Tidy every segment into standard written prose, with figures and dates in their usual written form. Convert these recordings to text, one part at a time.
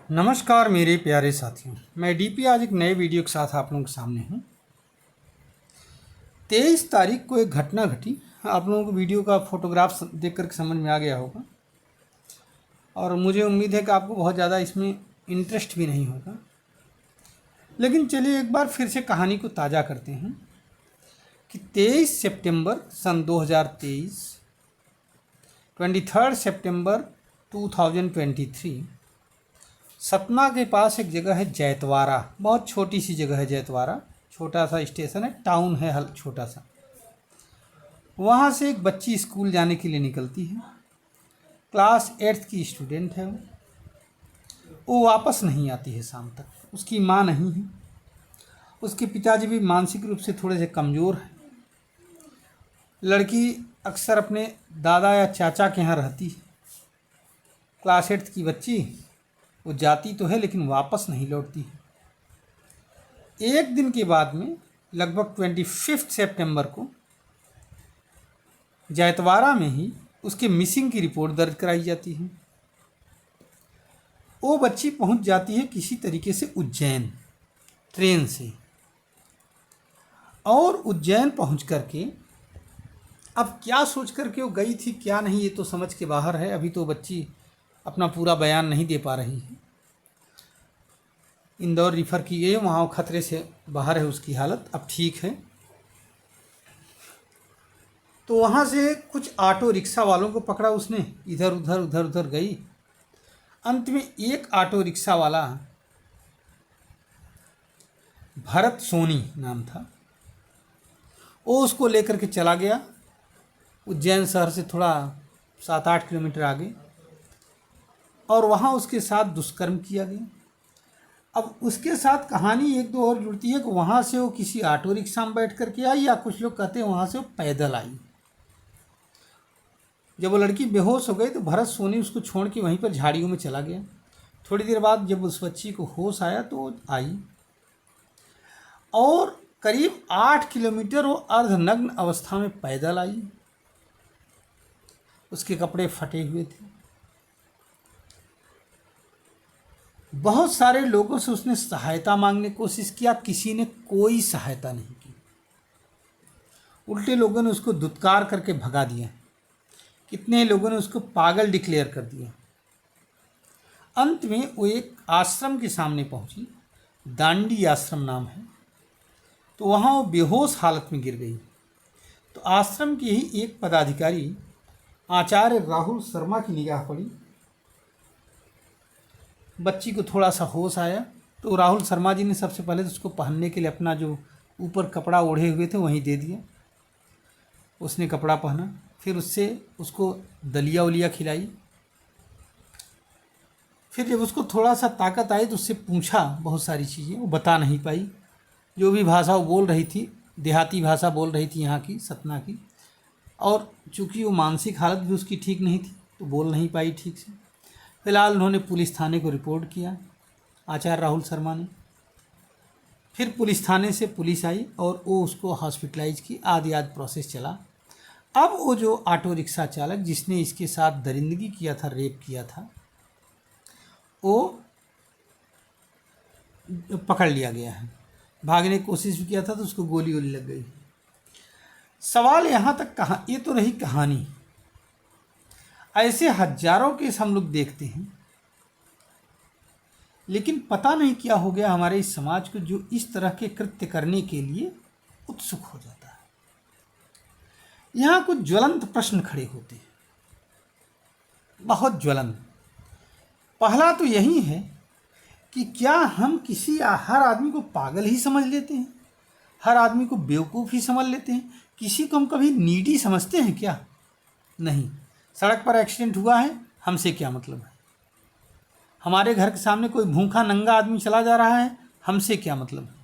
नमस्कार मेरे प्यारे साथियों, मैं डीपी आज एक नए वीडियो के साथ आप लोगों के सामने हूँ। 23 तारीख को एक घटना घटी। आप लोगों को वीडियो का फोटोग्राफ देख कर समझ में आ गया होगा और मुझे उम्मीद है कि आपको बहुत ज़्यादा इसमें इंटरेस्ट भी नहीं होगा, लेकिन चलिए एक बार फिर से कहानी को ताज़ा करते हैं कि 23 सितंबर सन 2023, 23 सितंबर 2023 सतना के पास एक जगह है जैतवारा। बहुत छोटी सी जगह है जैतवारा, छोटा सा स्टेशन है, टाउन है छोटा सा। वहाँ से एक बच्ची स्कूल जाने के लिए निकलती है। क्लास 8th की स्टूडेंट है वो वापस नहीं आती है शाम तक। उसकी माँ नहीं है, उसके पिताजी भी मानसिक रूप से थोड़े से कमज़ोर हैं। लड़की अक्सर अपने दादा या चाचा के यहाँ रहती है। क्लास 8th की बच्ची वो जाती तो है लेकिन वापस नहीं लौटती है। एक दिन के बाद में लगभग 25 सितंबर को जैतवारा में ही उसके मिसिंग की रिपोर्ट दर्ज कराई जाती है। वो बच्ची पहुंच जाती है किसी तरीके से उज्जैन ट्रेन से, और उज्जैन पहुंच करके अब क्या सोच करके वो गई थी क्या नहीं ये तो समझ के बाहर है। अभी तो बच्ची अपना पूरा बयान नहीं दे पा रही है। इंदौर रिफ़र की गई है, वहाँ खतरे से बाहर है उसकी हालत, अब ठीक है। तो वहाँ से कुछ ऑटो रिक्शा वालों को पकड़ा उसने, इधर उधर गई। अंत में एक ऑटो रिक्शा वाला, भरत सोनी नाम था, वो उसको लेकर के चला गया उज्जैन शहर से थोड़ा 7-8 किलोमीटर आगे, और वहाँ उसके साथ दुष्कर्म किया गया। अब उसके साथ कहानी एक दो और जुड़ती है कि वहाँ से वो किसी ऑटो रिक्शा में बैठ कर के आई, या कुछ लोग कहते हैं वहाँ से वो पैदल आई। जब वो लड़की बेहोश हो गई तो भरत सोनी उसको छोड़ के वहीं पर झाड़ियों में चला गया। थोड़ी देर बाद जब उस बच्ची को होश आया तो वो आई, और करीब 8 किलोमीटर वो अर्धनग्न अवस्था में पैदल आई। उसके कपड़े फटे हुए थे। बहुत सारे लोगों से उसने सहायता मांगने की कोशिश किया, किसी ने कोई सहायता नहीं की। उल्टे लोगों ने उसको दुत्कार करके भगा दिया। कितने लोगों ने उसको पागल डिक्लेयर कर दिया। अंत में वो एक आश्रम के सामने पहुंची, दांडी आश्रम नाम है। तो वहाँ वो बेहोश हालत में गिर गई। तो आश्रम के ही एक पदाधिकारी आचार्य राहुल शर्मा की निगाह पड़ी। बच्ची को थोड़ा सा होश आया तो राहुल शर्मा जी ने सबसे पहले तो उसको पहनने के लिए अपना जो ऊपर कपड़ा ओढ़े हुए थे वहीं दे दिया। उसने कपड़ा पहना, फिर उससे उसको दलिया उलिया खिलाई। फिर जब उसको थोड़ा सा ताकत आई तो उससे पूछा बहुत सारी चीज़ें, वो बता नहीं पाई। जो भी भाषा वो बोल रही थी, देहाती भाषा बोल रही थी यहाँ की, सतना की, और चूँकि वो मानसिक हालत भी उसकी ठीक नहीं थी तो बोल नहीं पाई ठीक से। फिलहाल उन्होंने पुलिस थाने को रिपोर्ट किया, आचार्य राहुल शर्मा ने। फिर पुलिस थाने से पुलिस आई और वो उसको हॉस्पिटलाइज की, आदि प्रोसेस चला। अब वो जो ऑटो रिक्शा चालक जिसने इसके साथ दरिंदगी किया था, रेप किया था, वो पकड़ लिया गया है। भागने की कोशिश भी किया था तो उसको गोली वोली लग गई। सवाल यहाँ तक कहाँ, ये तो रही कहानी। ऐसे हजारों केस हम लोग देखते हैं, लेकिन पता नहीं क्या हो गया हमारे इस समाज को जो इस तरह के कृत्य करने के लिए उत्सुक हो जाता है। यहाँ कुछ ज्वलंत प्रश्न खड़े होते हैं, बहुत ज्वलंत। पहला तो यही है कि क्या हम हर आदमी को पागल ही समझ लेते हैं, हर आदमी को बेवकूफ़ ही समझ लेते हैं? किसी को हम कभी नीडी समझते हैं क्या? नहीं। सड़क पर एक्सीडेंट हुआ है, हमसे क्या मतलब है? हमारे घर के सामने कोई भूखा नंगा आदमी चला जा रहा है, हमसे क्या मतलब है?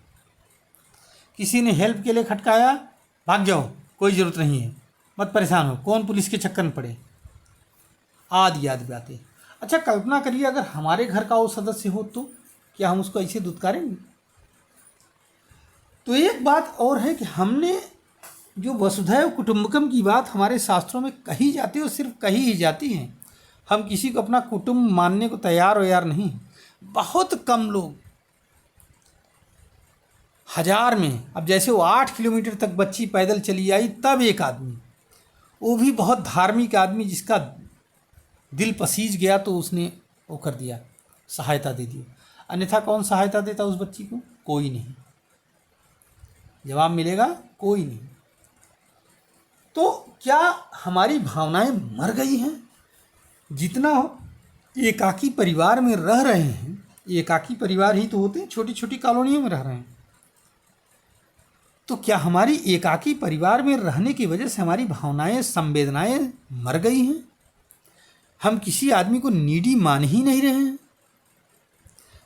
किसी ने हेल्प के लिए खटकाया, भाग जाओ, कोई ज़रूरत नहीं है, मत परेशान हो, कौन पुलिस के चक्कर में पड़े, आदि बातें। अच्छा कल्पना करिए अगर हमारे घर का वो सदस्य हो तो क्या हम उसको ऐसे दुत्कारेंगे? तो एक बात और है कि हमने जो वसुधैव कुटुंबकम की बात हमारे शास्त्रों में कही जाती है वो सिर्फ कही ही जाती है। हम किसी को अपना कुटुंब मानने को तैयार हो यार नहीं। बहुत कम लोग, 1000 में, अब जैसे वो 8 किलोमीटर तक बच्ची पैदल चली आई, तब एक आदमी, वो भी बहुत धार्मिक आदमी जिसका दिल पसीज गया, तो उसने वो कर दिया, सहायता दे दी। अन्यथा कौन सहायता देता उस बच्ची को? कोई नहीं। जवाब मिलेगा कोई नहीं। तो क्या हमारी भावनाएं मर गई हैं? जितना एकाकी परिवार में रह रहे हैं, एकाकी परिवार ही तो होते हैं, छोटी छोटी कॉलोनियों में रह रहे हैं, तो क्या हमारी एकाकी परिवार में रहने की वजह से हमारी भावनाएं, संवेदनाएं मर गई हैं? हम किसी आदमी को नीडी मान ही नहीं रहे हैं,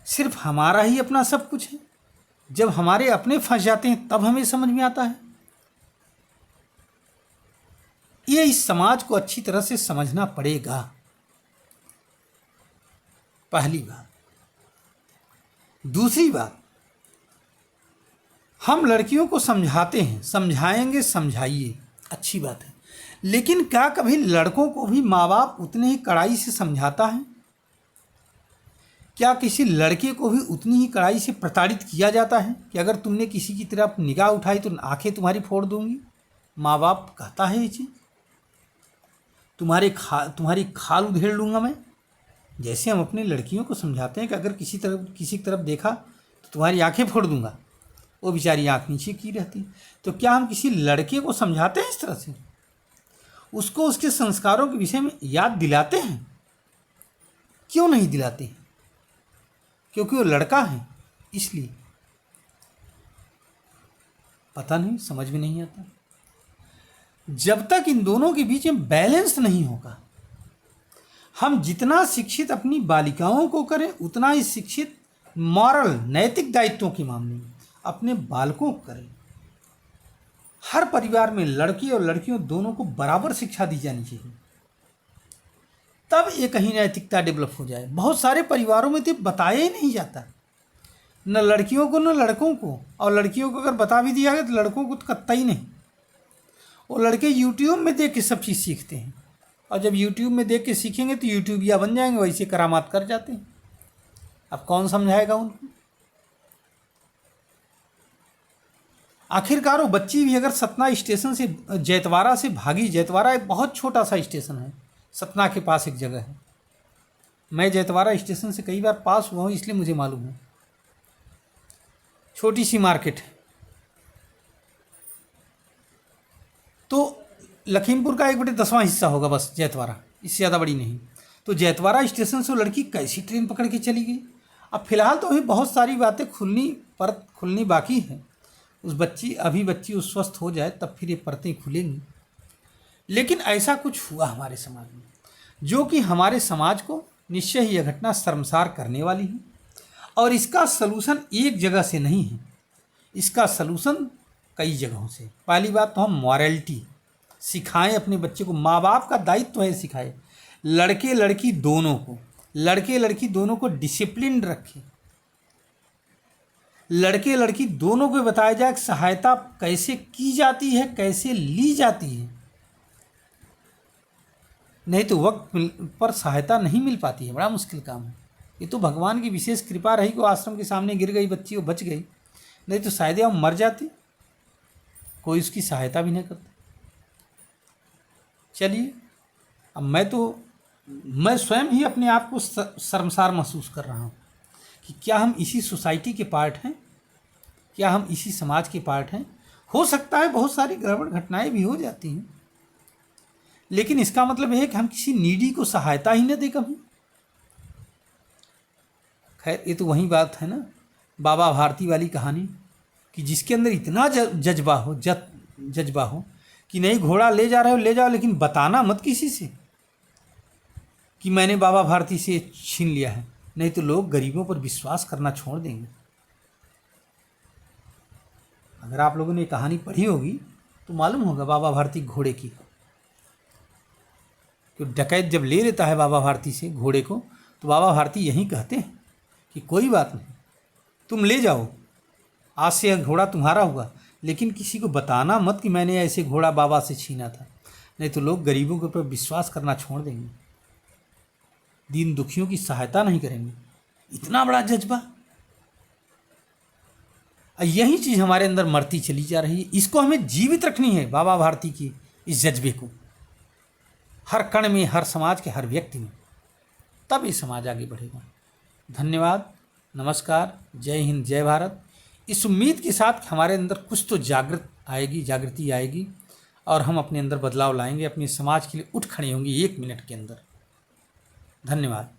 सिर्फ हमारा ही अपना सब कुछ है। जब हमारे अपने फंस जाते हैं तब हमें समझ में आता है। ये इस समाज को अच्छी तरह से समझना पड़ेगा, पहली बात। दूसरी बात, हम लड़कियों को समझाते हैं, समझाएंगे, समझाइए, अच्छी बात है, लेकिन क्या कभी लड़कों को भी माँ बाप उतने ही कड़ाई से समझाता है? क्या किसी लड़के को भी उतनी ही कड़ाई से प्रताड़ित किया जाता है कि अगर तुमने किसी की तरफ निगाह उठाई तो आंखें तुम्हारी फोड़ दूंगी? माँ बाप कहता है ये चीज़, तुम्हारी खाल उधेड़ लूँगा मैं। जैसे हम अपनी लड़कियों को समझाते हैं कि अगर किसी की तरफ देखा तो तुम्हारी आंखें फोड़ दूंगा, वो बेचारी आंख नीचे की रहती। तो क्या हम किसी लड़के को समझाते हैं इस तरह से? उसको उसके संस्कारों के विषय में याद दिलाते हैं? क्यों नहीं दिलाते हैं? क्योंकि वो लड़का है, इसलिए। पता नहीं, समझ में नहीं आता। जब तक इन दोनों के बीच में बैलेंस नहीं होगा, हम जितना शिक्षित अपनी बालिकाओं को करें, उतना ही शिक्षित मॉरल, नैतिक दायित्वों के मामले में अपने बालकों को करें। हर परिवार में लड़के और लड़कियों दोनों को बराबर शिक्षा दी जानी चाहिए, तब ये कहीं नैतिकता डेवलप हो जाए। बहुत सारे परिवारों में तो बताया ही नहीं जाता, न लड़कियों को न लड़कों को, और लड़कियों को अगर बता भी दिया गया तो लड़कों को तो कतई नहीं। वो लड़के यूट्यूब में देख के सब चीज़ सीखते हैं, और जब यूट्यूब में देख के सीखेंगे तो यूट्यूबिया बन जाएंगे, वैसे करामात कर जाते हैं। अब कौन समझाएगा उनको? आखिरकार वो बच्ची भी अगर सतना स्टेशन से जैतवारा से भागी, जैतवारा एक बहुत छोटा सा स्टेशन है, सतना के पास एक जगह है, मैं जैतवारा स्टेशन से कई बार पास हुआ हूँ इसलिए मुझे मालूम है। छोटी सी मार्केट है, तो लखीमपुर का 1/10वां हिस्सा होगा बस जैतवारा, इससे ज़्यादा बड़ी नहीं। तो जैतवारा स्टेशन से वो लड़की कैसी ट्रेन पकड़ के चली गई? अब फिलहाल तो अभी बहुत सारी बातें खुलनी बाकी है। अभी बच्ची उस स्वस्थ हो जाए तब फिर ये परतें खुलेंगी। लेकिन ऐसा कुछ हुआ हमारे समाज में जो कि हमारे समाज को निश्चय ही यह घटना शर्मसार करने वाली है, और इसका सलूशन एक जगह से नहीं है, इसका सलूशन कई जगहों से। पहली बात तो हम मॉरलिटी सिखाएं अपने बच्चे को, माँ बाप का दायित्व है सिखाएं। लड़के लड़की दोनों को डिसिप्लिन रखें। लड़के लड़की दोनों को बताया जाए कि सहायता कैसे की जाती है, कैसे ली जाती है। नहीं तो वक्त पर सहायता नहीं मिल पाती है, बड़ा मुश्किल काम है। ये तो भगवान की विशेष कृपा रही को आश्रम के सामने गिर गई बच्ची, वो बच गई, नहीं तो शायद वो मर जाती, कोई उसकी सहायता भी नहीं करता। चलिए, अब मैं स्वयं ही अपने आप को शर्मसार महसूस कर रहा हूँ कि क्या हम इसी सोसाइटी के पार्ट हैं, क्या हम इसी समाज के पार्ट हैं। हो सकता है बहुत सारी गड़बड़ घटनाएं भी हो जाती हैं, लेकिन इसका मतलब यह है कि हम किसी नीडी को सहायता ही न दें कभी। खैर, ये तो वही बात है ना, बाबा भारती वाली कहानी, कि जिसके अंदर इतना जज्बा हो कि नहीं, घोड़ा ले जा रहे हो ले जाओ, लेकिन बताना मत किसी से कि मैंने बाबा भारती से छीन लिया है, नहीं तो लोग गरीबों पर विश्वास करना छोड़ देंगे। अगर आप लोगों ने कहानी पढ़ी होगी तो मालूम होगा बाबा भारती घोड़े की, कि डकैत जब ले लेता है बाबा भारती से घोड़े को, तो बाबा भारती यही कहते हैं कि कोई बात नहीं, तुम ले जाओ, आज से यह घोड़ा तुम्हारा हुआ, लेकिन किसी को बताना मत कि मैंने ऐसे घोड़ा बाबा से छीना था, नहीं तो लोग गरीबों के ऊपर विश्वास करना छोड़ देंगे, दीन दुखियों की सहायता नहीं करेंगे। इतना बड़ा जज्बा, यही चीज़ हमारे अंदर मरती चली जा रही है। इसको हमें जीवित रखनी है, बाबा भारती की इस जज्बे को, हर कण में, हर समाज के हर व्यक्ति में, तब ये समाज आगे बढ़ेगा। धन्यवाद, नमस्कार, जय हिंद, जय भारत। इस उम्मीद के साथ कि हमारे अंदर कुछ तो जागृति आएगी और हम अपने अंदर बदलाव लाएंगे, अपने समाज के लिए उठ खड़े होंगे 1 मिनट के अंदर। धन्यवाद।